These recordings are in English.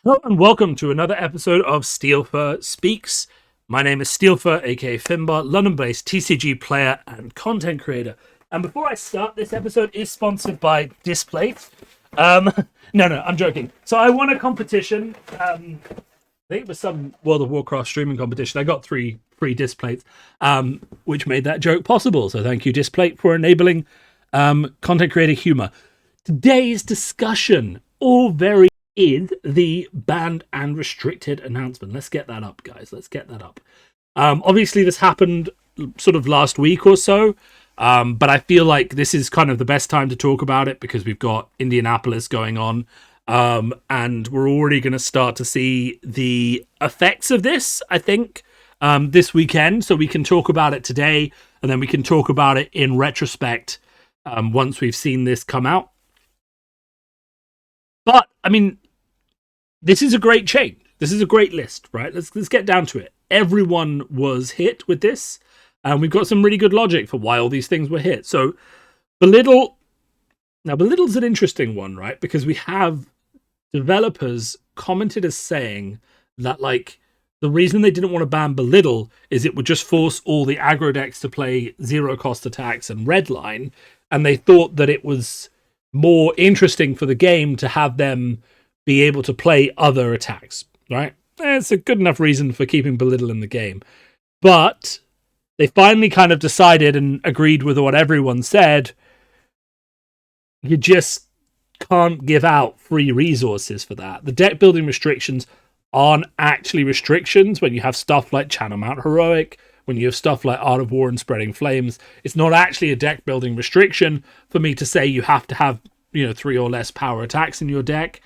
Hello and welcome to another episode of Steelfur Speaks. My name is Steelfur, aka Finbar, London-based TCG player and content creator. And before I start, this episode is sponsored by Displate. No, I'm joking. So I won a competition. I think it was some World of Warcraft streaming competition. I got 3 free Displates, which made that joke possible. So thank you, Displate, for enabling content creator humor. Today's discussion, all very is the banned and restricted announcement. Let's get that up, guys. Let's get that up. Obviously, this happened sort of last week or so, but I feel like this is kind of the best time to talk about it because we've got Indianapolis going on, and we're already going to start to see the effects of this, I think, this weekend. So we can talk about it today, and then we can talk about it in retrospect once we've seen this come out. But, I mean, this is a great change. This is a great list, right? Let's get down to it. Everyone was hit with this, and we've got some really good logic for why all these things were hit. So, Belittle's an interesting one, right? Because we have developers commented as saying that, like, the reason they didn't want to ban Belittle is it would just force all the aggro decks to play zero-cost attacks and redline, and they thought that it was more interesting for the game to have them be able to play other attacks, right? It's a good enough reason for keeping Belittle in the game. But they finally kind of decided and agreed with what everyone said. You just can't give out free resources for that. The deck building restrictions aren't actually restrictions when you have stuff like Channel Mount Heroic, when you have stuff like Art of War and Spreading Flames. It's not actually a deck building restriction for me to say you have to have, 3 or less power attacks in your deck.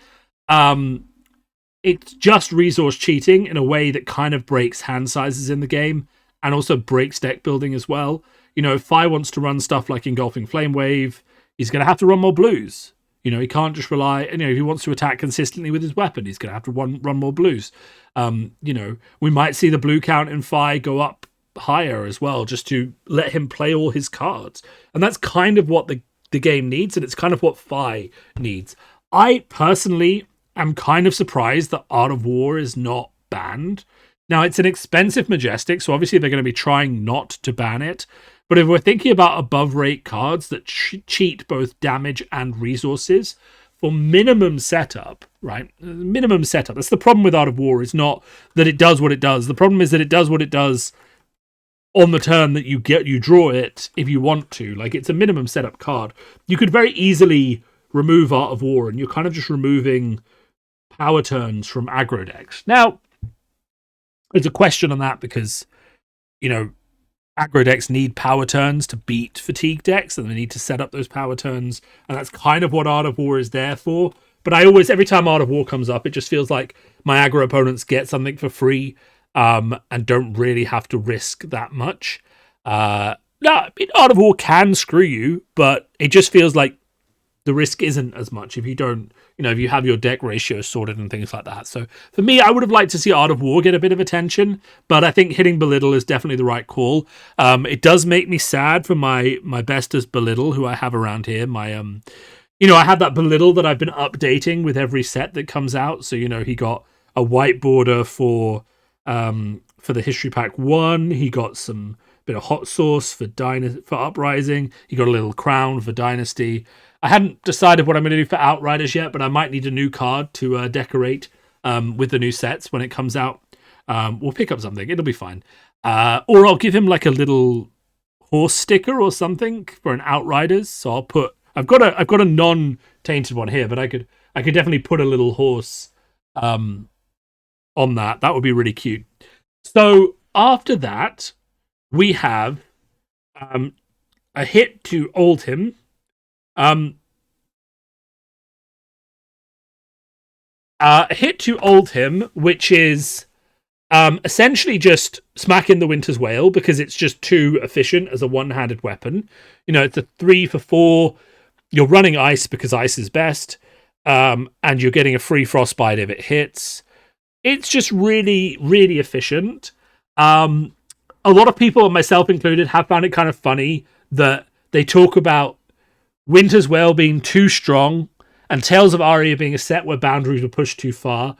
It's just resource cheating in a way that kind of breaks hand sizes in the game and also breaks deck building as well. If Fi wants to run stuff like Engulfing Flame Wave, he's going to have to run more blues. He can't just rely, if he wants to attack consistently with his weapon, he's going to have to run more blues. We might see the blue count in Fi go up higher as well, just to let him play all his cards. And that's kind of what the game needs, and it's kind of what Fi needs. I personally am kind of surprised that Art of War is not banned. Now, it's an expensive Majestic, so obviously they're going to be trying not to ban it. But if we're thinking about above-rate cards that cheat both damage and resources for minimum setup, right? Minimum setup. That's the problem with Art of War, is not that it does what it does. The problem is that it does what it does on the turn that you draw it if you want to. Like, it's a minimum setup card. You could very easily remove Art of War, and you're kind of just removing power turns from aggro decks. Now, there's a question on that because, aggro decks need power turns to beat fatigue decks, and they need to set up those power turns, and that's kind of what Art of War is there for. But every time Art of War comes up, it just feels like my aggro opponents get something for free, and don't really have to risk that much. Art of War can screw you, but it just feels like the risk isn't as much if you don't, if you have your deck ratio sorted and things like that. So for me, I would have liked to see Art of War get a bit of attention, but I think hitting Belittle is definitely the right call. It does make me sad for my bestest Belittle who I have around here. I have that Belittle that I've been updating with every set that comes out. So, he got a white border for the History Pack 1. He got some bit of hot sauce for Uprising. He got a little crown for Dynasty. I hadn't decided what I'm going to do for Outriders yet, but I might need a new card to decorate with the new sets when it comes out. We'll pick up something. It'll be fine. Or I'll give him like a little horse sticker or something for an Outriders. So I've got a non-tainted one here, but I could definitely put a little horse on that. That would be really cute. So after that, we have a hit to Oldhim. A hit to Oldhim, which is essentially just smacking the Winter's Wail because it's just too efficient as a one-handed weapon. It's a 3 for 4. You're running ice because ice is best, and you're getting a free frostbite if it hits. It's just really, really efficient. A lot of people, myself included, have found it kind of funny that they talk about Winter's Wail being too strong and Tales of Aria being a set where boundaries were pushed too far,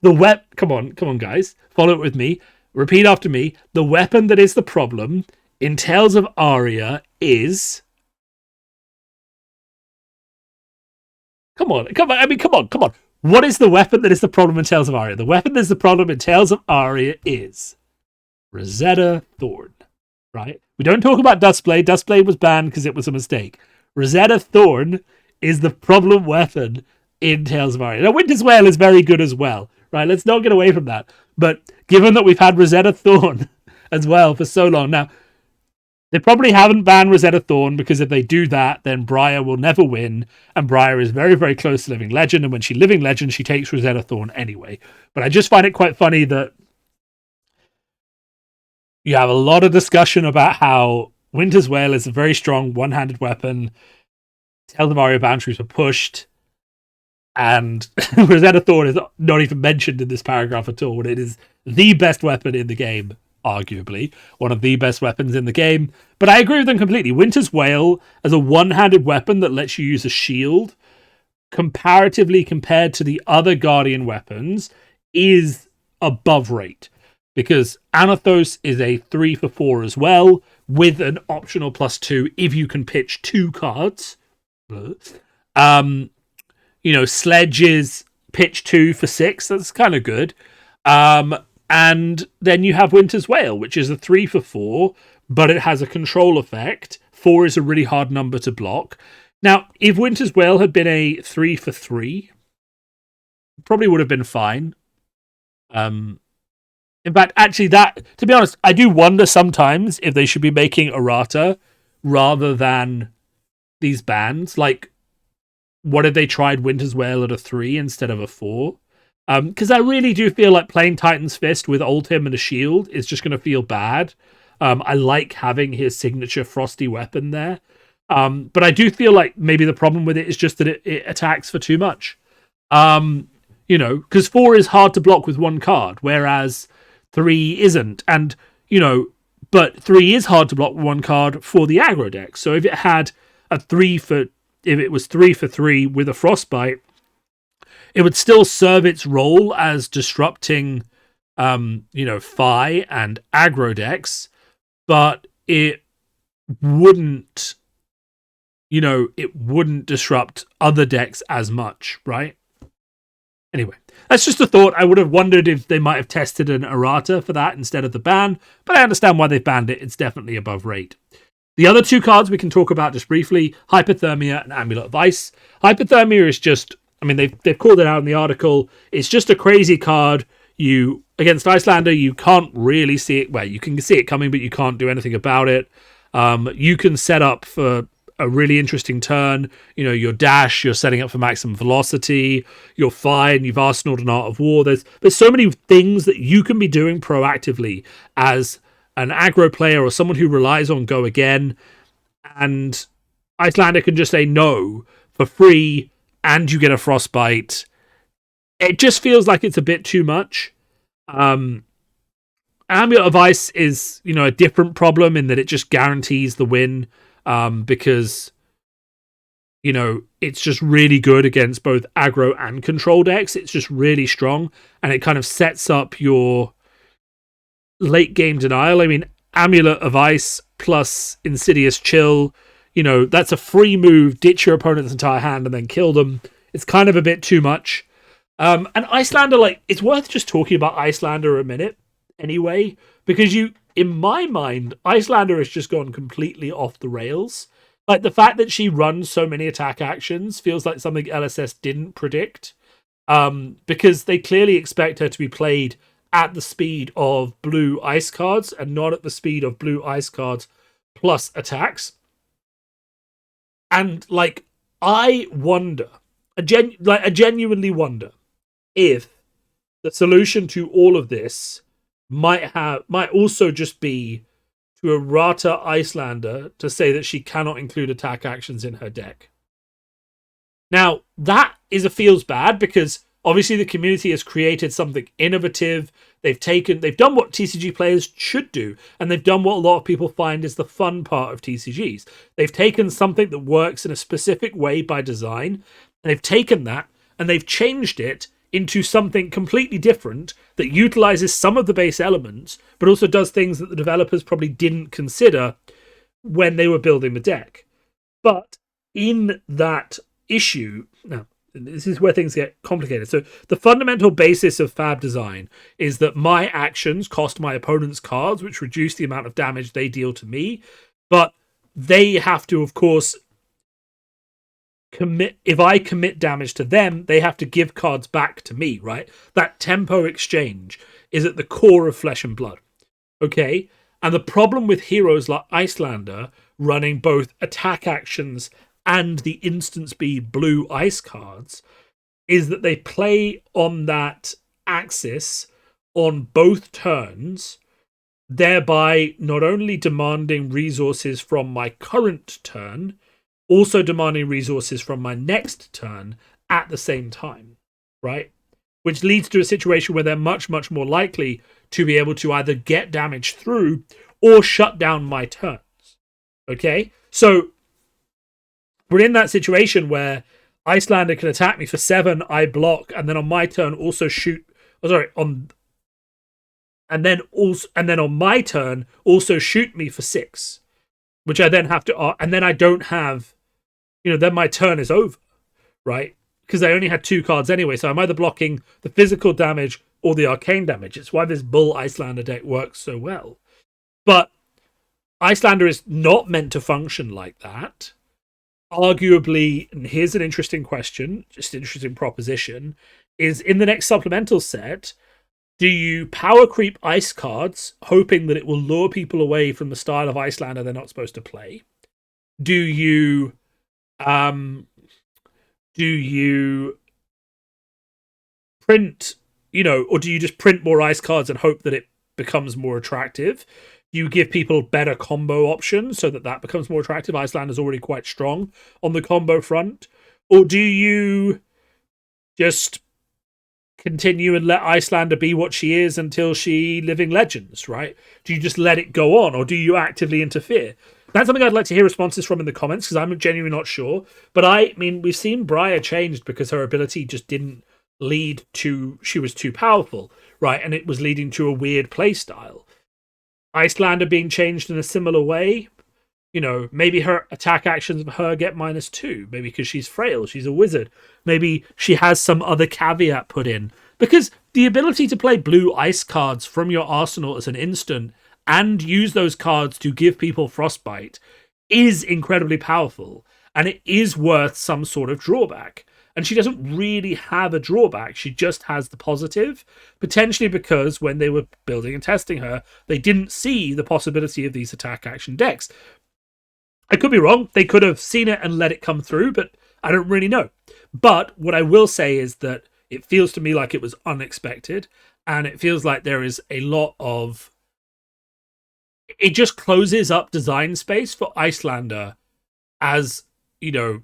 Come on, guys, follow it with me. Repeat after me. The weapon that is the problem in Tales of Aria is. Come on. I mean, come on. What is the weapon that is the problem in Tales of Aria? The weapon that is the problem in Tales of Aria is Rosetta Thorn, right? We don't talk about Dustblade. Dustblade was banned because it was a mistake. Rosetta Thorn is the problem weapon in Tales of Aria. Now, Winter's Wail is very good as well, right? Let's not get away from that. But given that we've had Rosetta Thorn as well for so long now, they probably haven't banned Rosetta Thorn because if they do that, then Briar will never win. And Briar is very, very close to Living Legend. And when she's Living Legend, she takes Rosetta Thorn anyway. But I just find it quite funny that you have a lot of discussion about how Winter's Wail is a very strong one-handed weapon. Tales of Aria boundaries were pushed. And Rosetta Thorn is not even mentioned in this paragraph at all. It is the best weapon in the game. Arguably one of the best weapons in the game, but I agree with them completely. Winter's Wail as a one-handed weapon that lets you use a shield, comparatively compared to the other Guardian weapons, is above rate because Amathos is a 3 for 4 as well, with an optional +2 if you can pitch 2 cards. Sledge is pitch 2 for 6. That's kind of good. And then you have Winter's Wail, which is a 3 for 4, but it has a control effect. 4 is a really hard number to block. Now, if Winter's Wail had been a 3 for 3, probably would have been fine. In fact, actually, to be honest, I do wonder sometimes if they should be making errata rather than these bans. Like, what if they tried Winter's Wail at a 3 instead of a 4? Because I really do feel like playing Titan's Fist with Oldhim and a shield is just going to feel bad. I like having his signature Frosty weapon there. But I do feel like maybe the problem with it is just that it attacks for too much. Because 4 is hard to block with 1 card, whereas 3 isn't. And, but 3 is hard to block with 1 card for the aggro deck. So if it was 3 for 3 with a Frostbite, it would still serve its role as disrupting, Fi and aggro decks, but it wouldn't disrupt other decks as much, right? Anyway, that's just a thought. I would have wondered if they might have tested an errata for that instead of the ban, but I understand why they've banned it. It's definitely above rate. The other 2 cards we can talk about just briefly, Hypothermia and Amulet of Ice. Hypothermia is just... they've called it out in the article. It's just a crazy card. Against Icelander, you can't really see it. Well, you can see it coming, but you can't do anything about it. You can set up for a really interesting turn. Your dash, you're setting up for maximum velocity. You're fine. You've arsenaled an Art of War. There's so many things that you can be doing proactively as an aggro player or someone who relies on go again. And Icelander can just say no for free, and you get a Frostbite. It just feels like it's a bit too much. Amulet of Ice is, a different problem in that it just guarantees the win, because, it's just really good against both aggro and control decks. It's just really strong, and it kind of sets up your late game denial. Amulet of Ice plus Insidious Chill, that's a free move, ditch your opponent's entire hand and then kill them. It's kind of a bit too much. And Icelander, it's worth just talking about Icelander a minute anyway, because in my mind, Icelander has just gone completely off the rails. The fact that she runs so many attack actions feels like something LSS didn't predict, because they clearly expect her to be played at the speed of blue ice cards and not at the speed of blue ice cards plus attacks. And I wonder, I genuinely wonder if the solution to all of this might also just be to errata Icelander to say that she cannot include attack actions in her deck. Now, that feels bad because obviously the community has created something innovative. They've done what TCG players should do, and they've done what a lot of people find is the fun part of TCGs. They've taken something that works in a specific way by design, and they've taken that and they've changed it into something completely different that utilizes some of the base elements, but also does things that the developers probably didn't consider when they were building the deck. But in that issue, now, this is where things get complicated. So the fundamental basis of Fab design is that my actions cost my opponent's cards, which reduce the amount of damage they deal to me. But they have to, of course, commit. If I commit damage to them, they have to give cards back to me, right? That tempo exchange is at the core of Flesh and Blood. Okay? And the problem with heroes like Icelander running both attack actions and the instant speed blue ice cards is that they play on that axis on both turns, thereby not only demanding resources from my current turn, also demanding resources from my next turn at the same time, right? Which leads to a situation where they're much, much more likely to be able to either get damage through or shut down my turns. Okay? So we're in that situation where Icelander can attack me for 7, I block, and then on my turn also shoot. And then on my turn also shoot me for 6, which I then have to, and then I don't have, then my turn is over, right? Because I only had 2 cards anyway, so I'm either blocking the physical damage or the arcane damage. It's why this Bull Icelander deck works so well. But Icelander is not meant to function like that. Arguably, and here's an interesting question, just an interesting proposition, is in the next supplemental set, do you power creep ice cards, hoping that it will lure people away from the style of Icelander they're not supposed to play? Do you print, or do you just print more ice cards and hope that it becomes more attractive? You give people better combo options so that becomes more attractive. Icelander's already quite strong on the combo front. Or do you just continue and let Icelander be what she is until she living legends, right? Do you just let it go on, or do you actively interfere? That's something I'd like to hear responses from in the comments, because I'm genuinely not sure. But I mean, we've seen Briar changed because her ability just didn't lead to, she was too powerful, right? And it was leading to a weird play style. Icelander being changed in a similar way, maybe her attack actions of her get -2, maybe because she's frail, she's a wizard, maybe she has some other caveat put in, because the ability to play blue ice cards from your arsenal as an instant and use those cards to give people frostbite is incredibly powerful, and it is worth some sort of drawback. And she doesn't really have a drawback. She just has the positive, potentially because when they were building and testing her, they didn't see the possibility of these attack action decks. I could be wrong. They could have seen it and let it come through, but I don't really know. But what I will say is that it feels to me like it was unexpected, and it feels like there is a lot of... It just closes up design space for Icelander as, it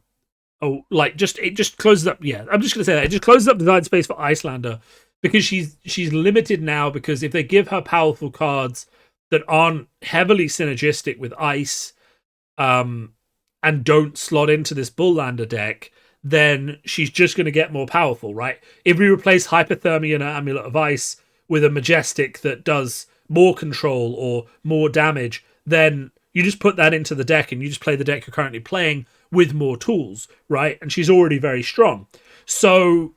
just closes up. Yeah, I'm just gonna say that it just closes up design space for Icelander because she's limited now. Because if they give her powerful cards that aren't heavily synergistic with ice, and don't slot into this Bulllander deck, then she's just going to get more powerful, right? If we replace Hypothermia and Amulet of Ice with a Majestic that does more control or more damage, then you just put that into the deck and you just play the deck you're currently playing with more tools, right? And she's already very strong. So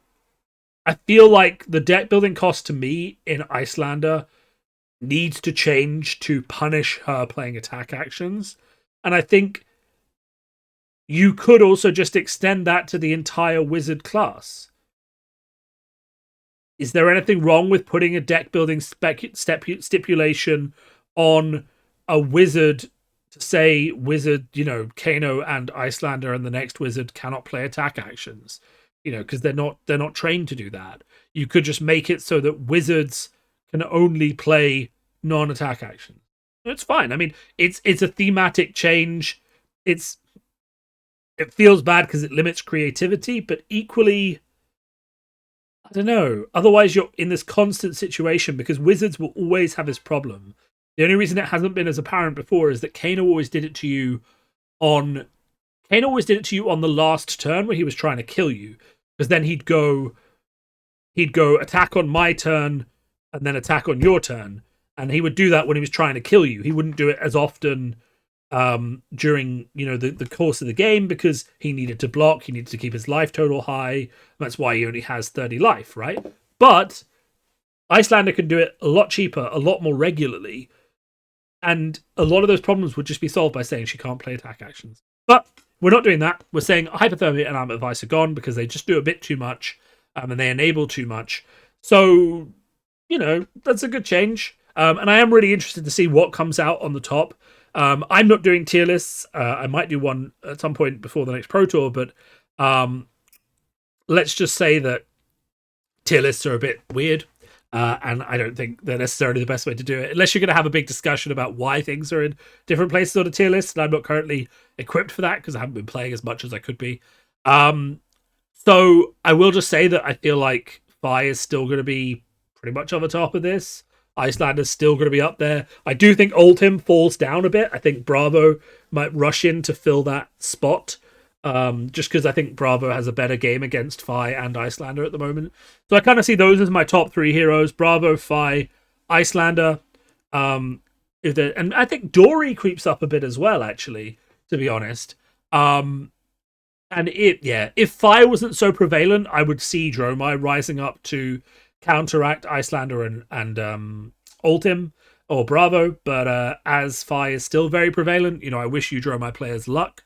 I feel like the deck building cost to me in Icelander needs to change to punish her playing attack actions. And I think you could also just extend that to the entire wizard class. Is there anything wrong with putting a deck building stipulation on a wizard to say wizard, Kano and Icelander and the next wizard cannot play attack actions? Because they're not trained to do that. You could just make it so that wizards can only play non-attack actions. It's fine. I mean, it's a thematic change. It feels bad because it limits creativity, but equally, I don't know. Otherwise, you're in this constant situation because wizards will always have this problem. The only reason it hasn't been as apparent before is that Kano always did it to you on the last turn where he was trying to kill you, because then he'd go he'd go attack on my turn and then attack on your turn. And he would do that when he was trying to kill you. He wouldn't do it as often during the course of the game because he needed to block. He needed to keep his life total high. That's why he only has 30 life, right? But Iyslander can do it a lot cheaper, a lot more regularly. And a lot of those problems would just be solved by saying she can't play attack actions. But we're not doing that. We're saying Hypothermia and Armor of Ice are gone because they just do a bit too much and they enable too much. So, that's a good change. And I am really interested to see what comes out on the top. I'm not doing tier lists. I might do one at some point before the next Pro Tour, but let's just say that tier lists are a bit weird. And I don't think they're necessarily the best way to do it, unless you're going to have a big discussion about why things are in different places on a tier list. And I'm not currently equipped for that because I haven't been playing as much as I could be. So I will just say that I feel like Fi is still going to be pretty much on the top of this. Icelander's still going to be up there. I do think Oldhim falls down a bit. I think Bravo might rush in to fill that spot. Just because I think Bravo has a better game against Fi and Iyslander at the moment. So I kind of see those as my top three heroes. Bravo, Fi, Iyslander. And I think Dory creeps up a bit as well, actually, to be honest. And if Fi wasn't so prevalent, I would see Dromai rising up to counteract Iyslander and Oldhim or Bravo. But as Fi is still very prevalent, I wish you Dromai players luck.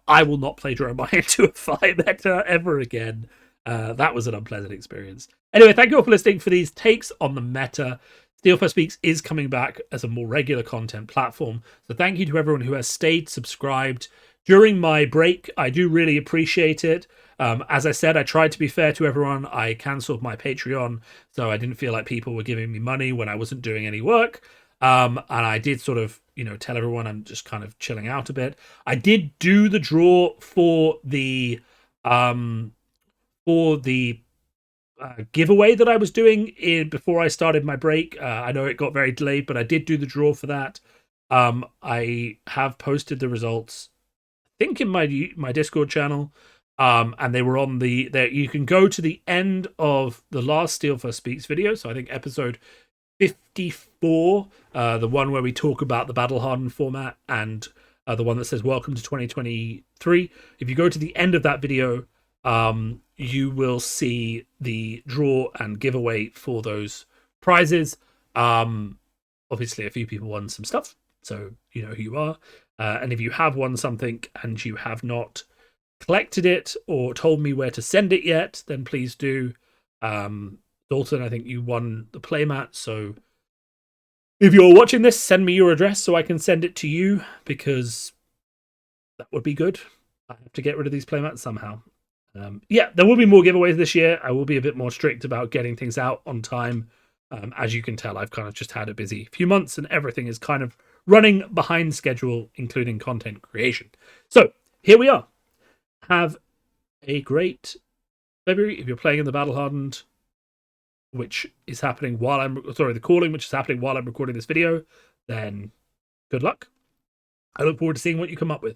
I will not play Dromai into a Fi meta ever again. That was an unpleasant experience. Anyway, thank you all for listening for these takes on the meta. Steelfur Speaks is coming back as a more regular content platform. So thank you to everyone who has stayed subscribed during my break. I do really appreciate it. As I said, I tried to be fair to everyone. I cancelled my Patreon, so I didn't feel like people were giving me money when I wasn't doing any work. And I did sort of, tell everyone I'm just kind of chilling out a bit. I did do the draw for the giveaway that I was doing before I started my break. I know it got very delayed, but I did do the draw for that. I have posted the results, I think, in my Discord channel. And they were on there. You can go to the end of the last Steelfur Speaks video. So I think episode 54, the one where we talk about the Battle Hardened format, and the one that says welcome to 2023. If you go to the end of that video, you will see the draw and giveaway for those prizes. Obviously a few people won some stuff, so you know who you are. And if you have won something and you have not collected it or told me where to send it yet, then please do. Dalton, I think you won the playmat, so if you're watching this, send me your address so I can send it to you, because that would be good. I have to get rid of these playmats somehow. There will be more giveaways this year. I will be a bit more strict about getting things out on time. As you can tell, I've kind of just had a busy few months and everything is kind of running behind schedule, including content creation. So here we are. Have a great February. If you're playing in the Battle Hardened, which is happening while the calling, which is happening while I'm recording this video, then good luck. I look forward to seeing what you come up with.